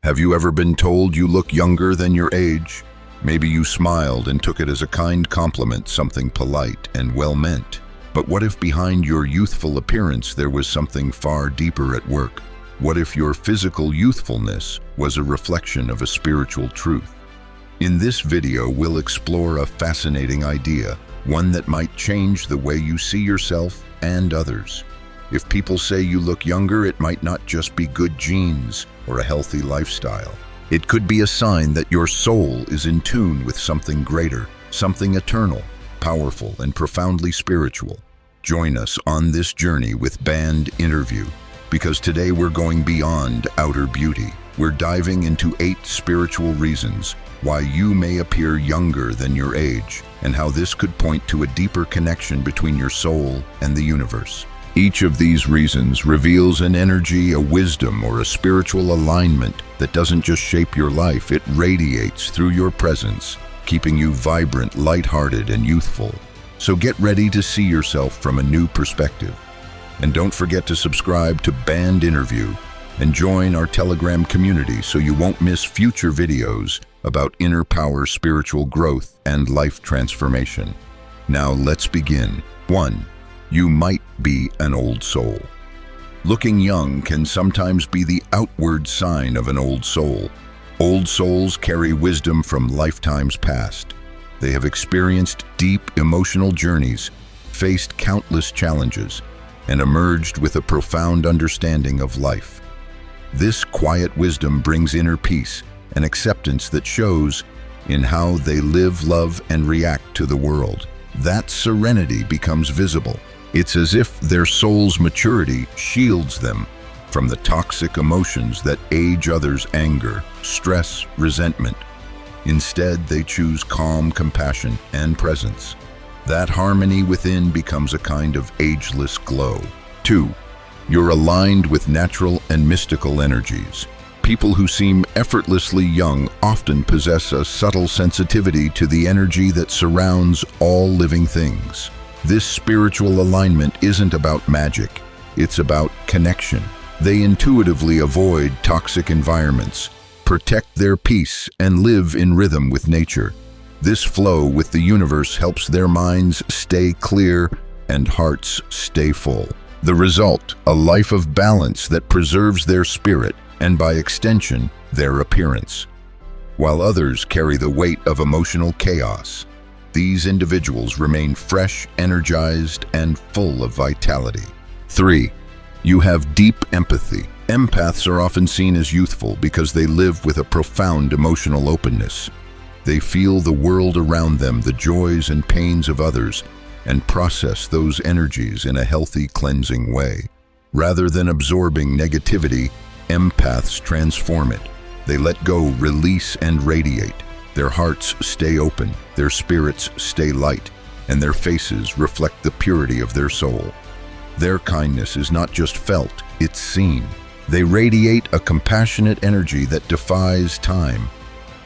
Have you ever been told you look younger than your age? Maybe you smiled and took it as a kind compliment, something polite and well-meant. But what if behind your youthful appearance there was something far deeper at work? What if your physical youthfulness was a reflection of a spiritual truth? In this video, we'll explore a fascinating idea, one that might change the way you see yourself and others. If people say you look younger, it might not just be good genes or a healthy lifestyle. It could be a sign that your soul is in tune with something greater, something eternal, powerful, and profoundly spiritual. Join us on this journey with Band Interview, because today we're going beyond outer beauty. We're diving into 8 spiritual reasons why you may appear younger than your age, and how this could point to a deeper connection between your soul and the universe. Each of these reasons reveals an energy, a wisdom, or a spiritual alignment that doesn't just shape your life, it radiates through your presence, keeping you vibrant, lighthearted, and youthful. So get ready to see yourself from a new perspective. And don't forget to subscribe to Band Interview and join our Telegram community so you won't miss future videos about inner power, spiritual growth, and life transformation. Now let's begin. 1. You might be an old soul. Looking young can sometimes be the outward sign of an old soul. Old souls carry wisdom from lifetimes past. They have experienced deep emotional journeys, faced countless challenges, and emerged with a profound understanding of life. This quiet wisdom brings inner peace and acceptance that shows in how they live, love, and react to the world. That serenity becomes visible. It's as if their soul's maturity shields them from the toxic emotions that age others' anger, stress, resentment. Instead, they choose calm, compassion, and presence. That harmony within becomes a kind of ageless glow. 2. You're aligned with natural and mystical energies. People who seem effortlessly young often possess a subtle sensitivity to the energy that surrounds all living things. This spiritual alignment isn't about magic, it's about connection. They intuitively avoid toxic environments, protect their peace, and live in rhythm with nature. This flow with the universe helps their minds stay clear and hearts stay full. The result, a life of balance that preserves their spirit and, by extension, their appearance. While others carry the weight of emotional chaos, these individuals remain fresh, energized, and full of vitality. 3. You have deep empathy. Empaths are often seen as youthful because they live with a profound emotional openness. They feel the world around them, the joys and pains of others, and process those energies in a healthy, cleansing way. Rather than absorbing negativity, empaths transform it. They let go, release, and radiate. Their hearts stay open, their spirits stay light, and their faces reflect the purity of their soul. Their kindness is not just felt, it's seen. They radiate a compassionate energy that defies time.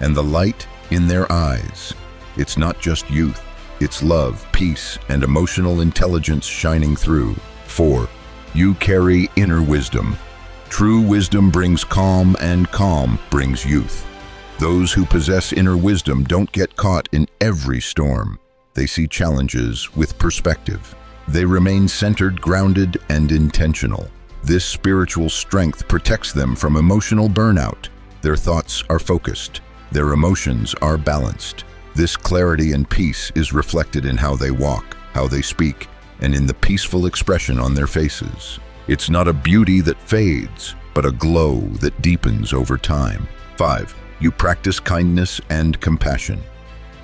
And the light in their eyes, it's not just youth, it's love, peace, and emotional intelligence shining through. 4. You carry inner wisdom. True wisdom brings calm, and calm brings youth. Those who possess inner wisdom don't get caught in every storm. They see challenges with perspective. They remain centered, grounded, and intentional. This spiritual strength protects them from emotional burnout. Their thoughts are focused. Their emotions are balanced. This clarity and peace is reflected in how they walk, how they speak, and in the peaceful expression on their faces. It's not a beauty that fades, but a glow that deepens over time. 5. You practice kindness and compassion.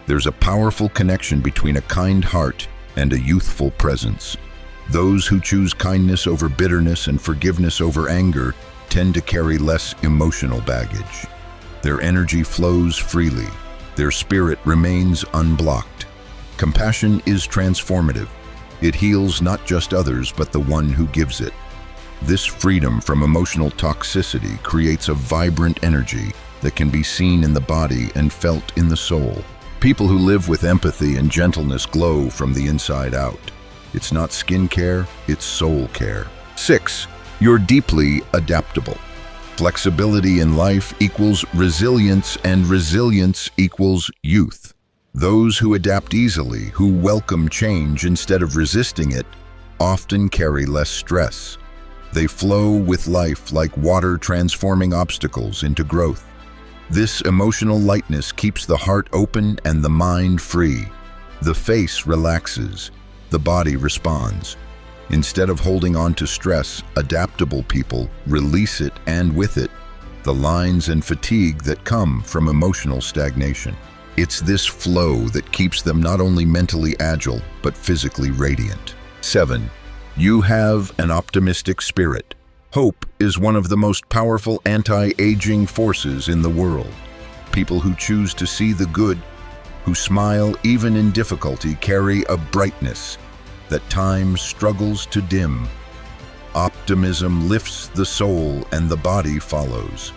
There's a powerful connection between a kind heart and a youthful presence. Those who choose kindness over bitterness and forgiveness over anger tend to carry less emotional baggage. Their energy flows freely. Their spirit remains unblocked. Compassion is transformative. It heals not just others, but the one who gives it. This freedom from emotional toxicity creates a vibrant energy that can be seen in the body and felt in the soul. People who live with empathy and gentleness glow from the inside out. It's not skin care, it's soul care. 6. You're deeply adaptable. Flexibility in life equals resilience, and resilience equals youth. Those who adapt easily, who welcome change instead of resisting it, often carry less stress. They flow with life like water, transforming obstacles into growth. This emotional lightness keeps the heart open and the mind free. The face relaxes, the body responds. Instead of holding on to stress, adaptable people release it, and with it, the lines and fatigue that come from emotional stagnation. It's this flow that keeps them not only mentally agile, but physically radiant. 7. You have an optimistic spirit. Hope is one of the most powerful anti-aging forces in the world. People who choose to see the good, who smile even in difficulty, carry a brightness that time struggles to dim. Optimism lifts the soul and the body follows.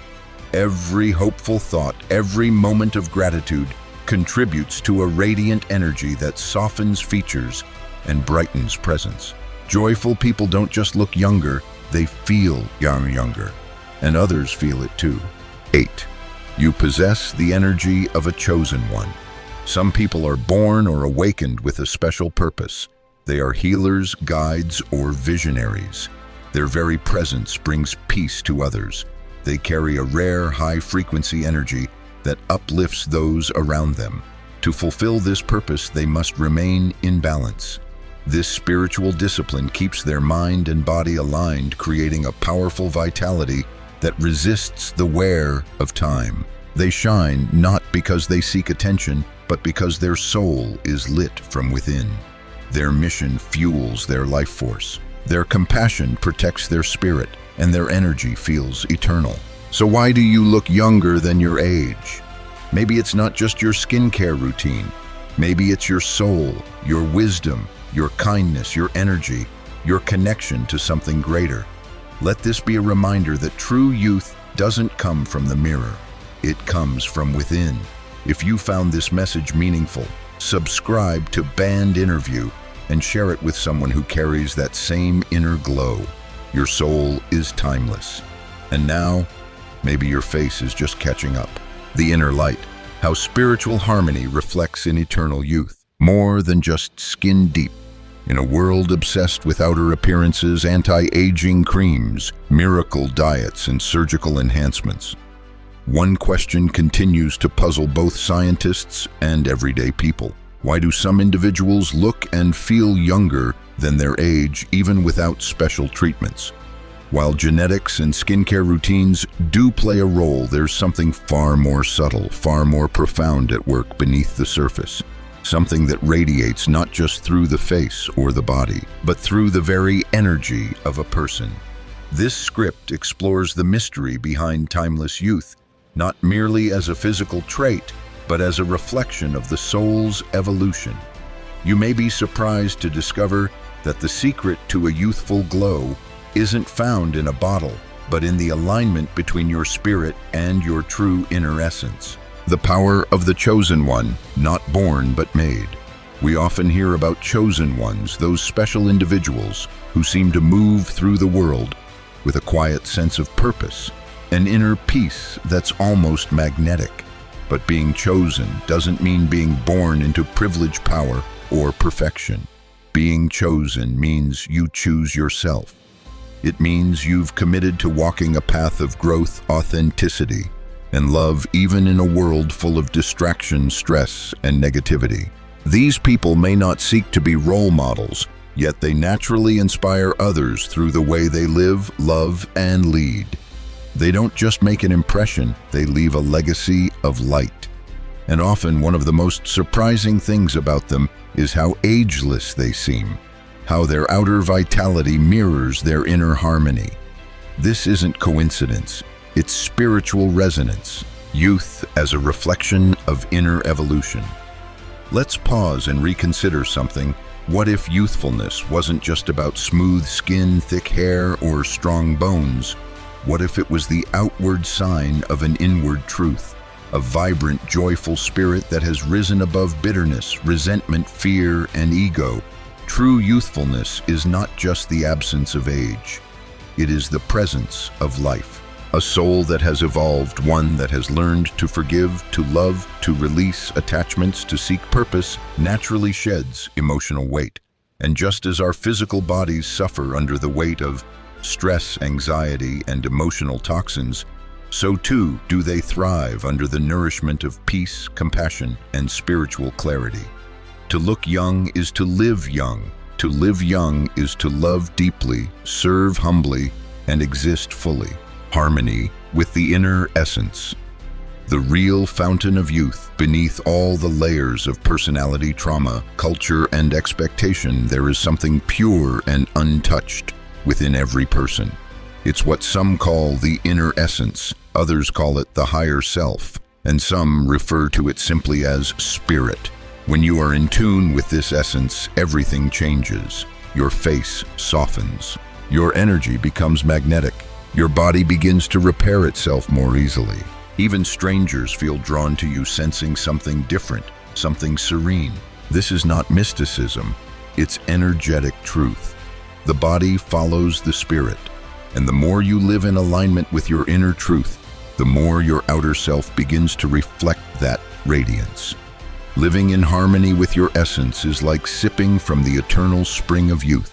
Every hopeful thought, every moment of gratitude contributes to a radiant energy that softens features and brightens presence. Joyful people don't just look younger, they feel younger, and others feel it too. 8. You possess the energy of a chosen one. Some people are born or awakened with a special purpose. They are healers, guides, or visionaries. Their very presence brings peace to others. They carry a rare, high-frequency energy that uplifts those around them. To fulfill this purpose, they must remain in balance. This spiritual discipline keeps their mind and body aligned, creating a powerful vitality that resists the wear of time. They shine not because they seek attention, but because their soul is lit from within. Their mission fuels their life force. Their compassion protects their spirit, and their energy feels eternal. So why do you look younger than your age? Maybe it's not just your skincare routine. Maybe it's your soul, your wisdom, your kindness, your energy, your connection to something greater. Let this be a reminder that true youth doesn't come from the mirror. It comes from within. If you found this message meaningful, subscribe to Band Interview and share it with someone who carries that same inner glow. Your soul is timeless. And now, maybe your face is just catching up. The inner light, how spiritual harmony reflects in eternal youth. More than just skin deep. In a world obsessed with outer appearances, anti-aging creams, miracle diets, and surgical enhancements, one question continues to puzzle both scientists and everyday people. Why do some individuals look and feel younger than their age even without special treatments? While genetics and skincare routines do play a role, there's something far more subtle, far more profound at work beneath the surface. Something that radiates not just through the face or the body, but through the very energy of a person. This script explores the mystery behind timeless youth, not merely as a physical trait, but as a reflection of the soul's evolution. You may be surprised to discover that the secret to a youthful glow isn't found in a bottle, but in the alignment between your spirit and your true inner essence. The power of the chosen one, not born but made. We often hear about chosen ones, those special individuals who seem to move through the world with a quiet sense of purpose, an inner peace that's almost magnetic. But being chosen doesn't mean being born into privilege, power, or perfection. Being chosen means you choose yourself. It means you've committed to walking a path of growth, authenticity, and love, even in a world full of distraction, stress, and negativity. These people may not seek to be role models, yet they naturally inspire others through the way they live, love, and lead. They don't just make an impression, they leave a legacy of light. And often one of the most surprising things about them is how ageless they seem, how their outer vitality mirrors their inner harmony. This isn't coincidence, it's spiritual resonance, youth as a reflection of inner evolution. Let's pause and reconsider something. What if youthfulness wasn't just about smooth skin, thick hair, or strong bones? What if it was the outward sign of an inward truth, a vibrant, joyful spirit that has risen above bitterness, resentment, fear, and ego? True youthfulness is not just the absence of age. It is the presence of life. A soul that has evolved, one that has learned to forgive, to love, to release attachments, to seek purpose, naturally sheds emotional weight. And just as our physical bodies suffer under the weight of stress, anxiety, and emotional toxins, so too do they thrive under the nourishment of peace, compassion, and spiritual clarity. To look young is to live young. To live young is to love deeply, serve humbly, and exist fully. Harmony with the inner essence. The real fountain of youth. Beneath all the layers of personality, trauma, culture, and expectation, there is something pure and untouched within every person. It's what some call the inner essence, others call it the higher self, and some refer to it simply as spirit. When you are in tune with this essence, everything changes. Your face softens. Your energy becomes magnetic. Your body begins to repair itself more easily. Even strangers feel drawn to you, sensing something different, something serene. This is not mysticism, it's energetic truth. The body follows the spirit, and the more you live in alignment with your inner truth, the more your outer self begins to reflect that radiance. Living in harmony with your essence is like sipping from the eternal spring of youth.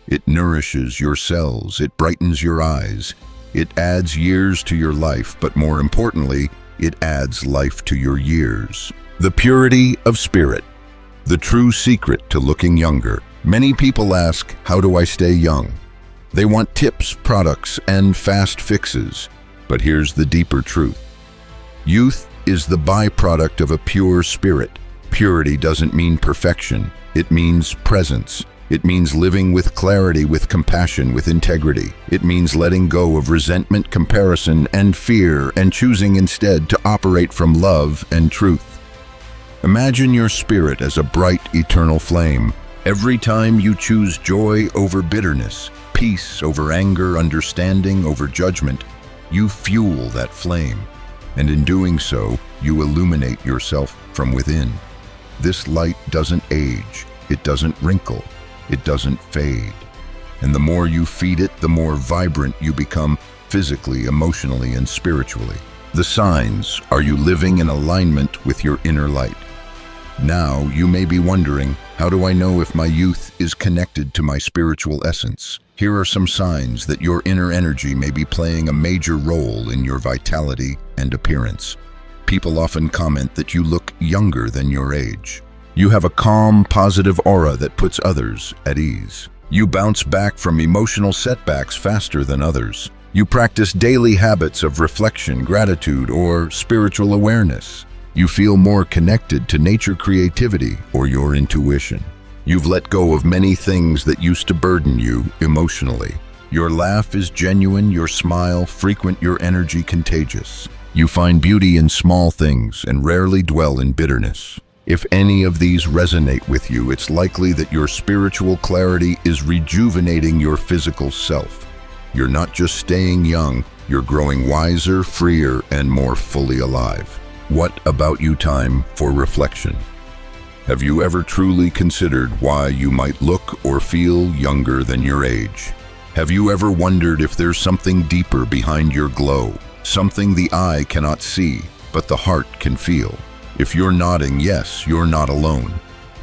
It nourishes your cells, it brightens your eyes, it adds years to your life, but more importantly, it adds life to your years. The purity of spirit, the true secret to looking younger. Many people ask, how do I stay young? They want tips, products, and fast fixes. But here's the deeper truth. Youth is the byproduct of a pure spirit. Purity doesn't mean perfection. It means presence. It means living with clarity, with compassion, with integrity. It means letting go of resentment, comparison, and fear, and choosing instead to operate from love and truth. Imagine your spirit as a bright, eternal flame. Every time you choose joy over bitterness, peace over anger, understanding over judgment, you fuel that flame. And in doing so, you illuminate yourself from within. This light doesn't age, it doesn't wrinkle, it doesn't fade. And the more you feed it, the more vibrant you become physically, emotionally, and spiritually. The signs: are you living in alignment with your inner light? Now you may be wondering, how do I know if my youth is connected to my spiritual essence? Here are some signs that your inner energy may be playing a major role in your vitality and appearance. People often comment that you look younger than your age. You have a calm, positive aura that puts others at ease. You bounce back from emotional setbacks faster than others. You practice daily habits of reflection, gratitude, or spiritual awareness. You feel more connected to nature, creativity, or your intuition. You've let go of many things that used to burden you emotionally. Your laugh is genuine, your smile frequent, your energy contagious. You find beauty in small things and rarely dwell in bitterness. If any of these resonate with you, it's likely that your spiritual clarity is rejuvenating your physical self. You're not just staying young, you're growing wiser, freer, and more fully alive. What about you? Time for reflection. Have you ever truly considered why you might look or feel younger than your age? Have you ever wondered if there's something deeper behind your glow? Something the eye cannot see, but the heart can feel? If you're nodding yes, you're not alone.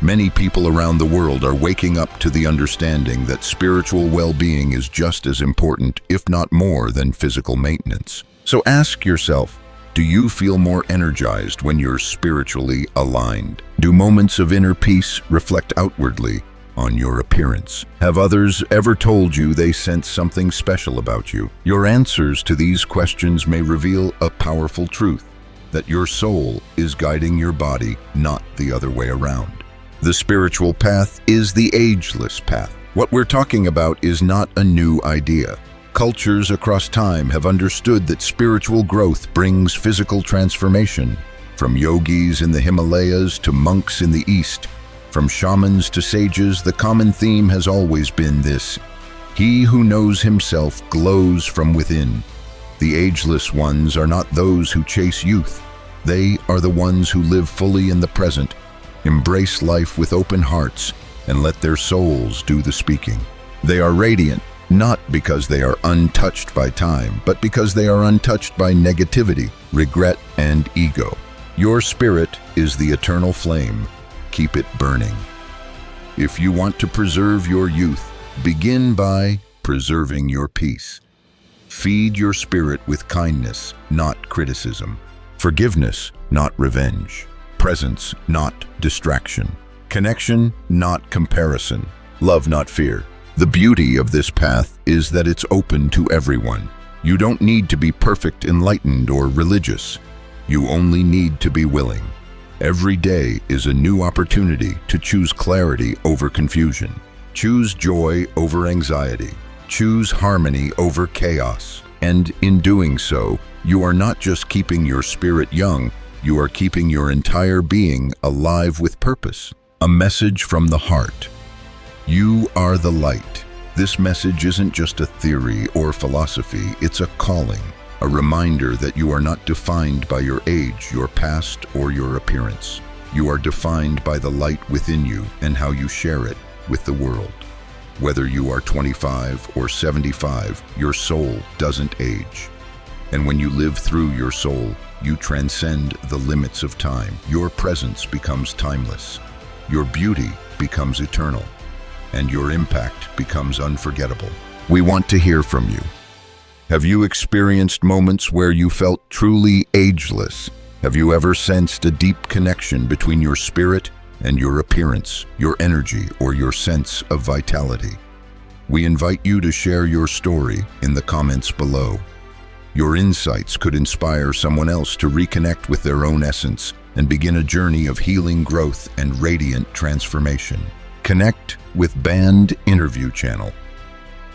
Many people around the world are waking up to the understanding that spiritual well-being is just as important, if not more, than physical maintenance. So ask yourself, do you feel more energized when you're spiritually aligned? Do moments of inner peace reflect outwardly on your appearance? Have others ever told you they sense something special about you? Your answers to these questions may reveal a powerful truth, that your soul is guiding your body, not the other way around. The spiritual path is the ageless path. What we're talking about is not a new idea. Cultures across time have understood that spiritual growth brings physical transformation. From yogis in the Himalayas to monks in the East, from shamans to sages, the common theme has always been this: he who knows himself glows from within. The ageless ones are not those who chase youth. They are the ones who live fully in the present, embrace life with open hearts, and let their souls do the speaking. They are radiant, not because they are untouched by time, but because they are untouched by negativity, regret, and ego. Your spirit is the eternal flame. Keep it burning. If you want to preserve your youth, begin by preserving your peace. Feed your spirit with kindness, not criticism. Forgiveness, not revenge. Presence, not distraction. Connection, not comparison. Love, not fear. The beauty of this path is that it's open to everyone. You don't need to be perfect, enlightened, or religious. You only need to be willing. Every day is a new opportunity to choose clarity over confusion. Choose joy over anxiety. Choose harmony over chaos. And in doing so, you are not just keeping your spirit young, you are keeping your entire being alive with purpose. A message from the heart. You are the light. This message isn't just a theory or philosophy, it's a calling, a reminder that you are not defined by your age, your past, or your appearance. You are defined by the light within you and how you share it with the world. Whether you are 25 or 75, your soul doesn't age. And when you live through your soul, you transcend the limits of time. Your presence becomes timeless. Your beauty becomes eternal. And your impact becomes unforgettable. We want to hear from you. Have you experienced moments where you felt truly ageless? Have you ever sensed a deep connection between your spirit and your appearance, your energy, or your sense of vitality? We invite you to share your story in the comments below. Your insights could inspire someone else to reconnect with their own essence and begin a journey of healing, growth, and radiant transformation. Connect with Band Interview Channel.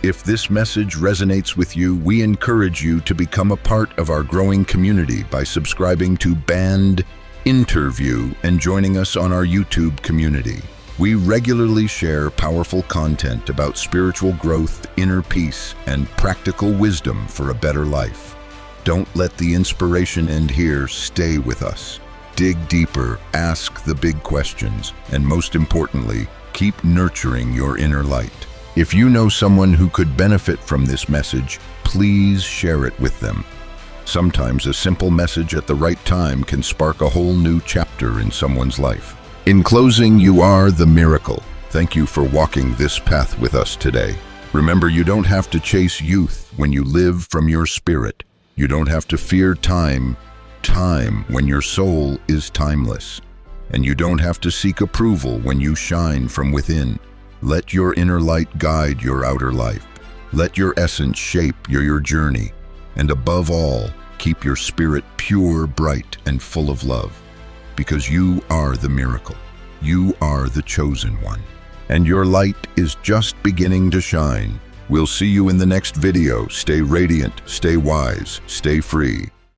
If this message resonates with you, we encourage you to become a part of our growing community by subscribing to Band Interview and joining us on our YouTube community. We regularly share powerful content about spiritual growth, inner peace, and practical wisdom for a better life. Don't let the inspiration end here. Stay with us. Dig deeper, ask the big questions, and most importantly, keep nurturing your inner light. If you know someone who could benefit from this message, please share it with them. Sometimes a simple message at the right time can spark a whole new chapter in someone's life. In closing, you are the miracle. Thank you for walking this path with us today. Remember, you don't have to chase youth when you live from your spirit. You don't have to fear time when your soul is timeless. And you don't have to seek approval when you shine from within. Let your inner light guide your outer life. Let your essence shape your journey. And above all, keep your spirit pure, bright, and full of love. Because you are the miracle. You are the chosen one. And your light is just beginning to shine. We'll see you in the next video. Stay radiant, stay wise, stay free.